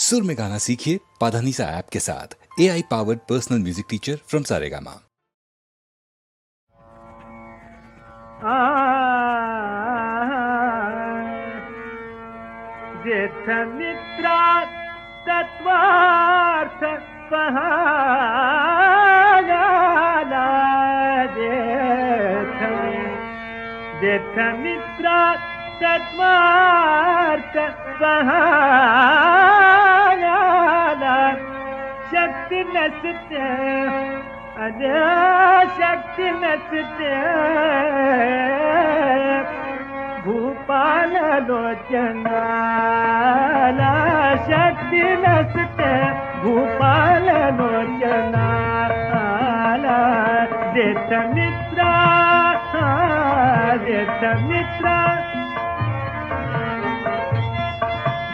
सुर में गाना सीखिए पाधानीसा ऐप के साथ। AI powered personal music teacher from Saregama. जेठ मित्रा तत्वार्थ पहायाला जेठ मित्रा तत्वार्थ पहायाला शक्ती नसते शक्ती नसते भूपाल लोचनाला शक्ती नसते भूपाल लोचनाला जेठ मित्रा जेठ मित्रा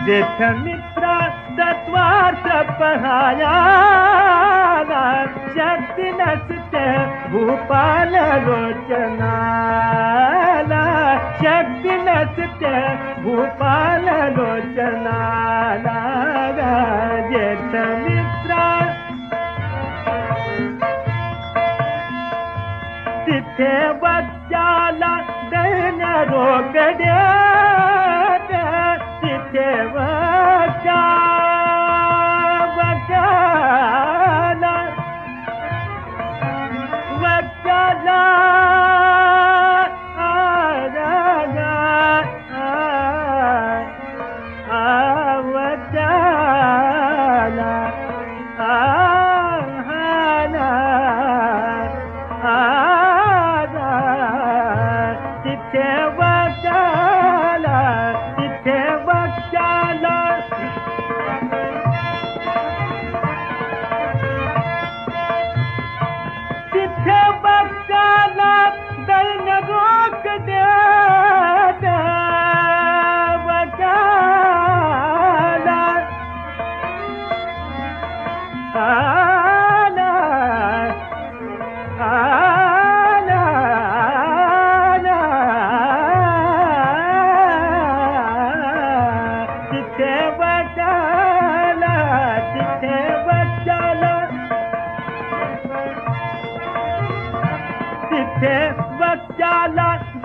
जेठ मित्रा तत्वार्थ पहायाला शक्ती नसते भूपाल लोचनाला शक्ती नसते भूपाल लोचनाला जेठ मित्रा तिथे बच्चाला दैन रोकड्या तिथे बच्चाला बच्चाला बच्चाला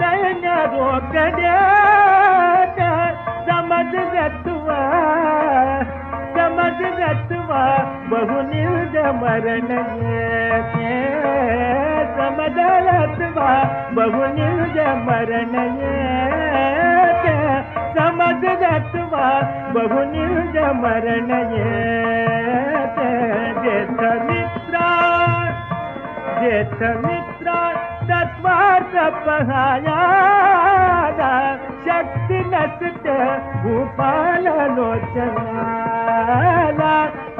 दैन रोकड्या समज रत्वा बहुनिर्ज मरण समज रत्वा बहुनिर्ज मरण समज रत्वा बहुनिर्ज मरण जेठ मित्रा जेठ मित्रा तत्वार्थ पहायाला शक्ती नसते भूपाल लोचनाला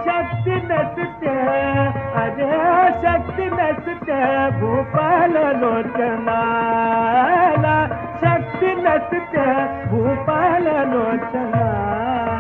शक्ती नसते शक्ती नसते भूपाल लोचनाला शक्ती नसते भूपाल लोचनाला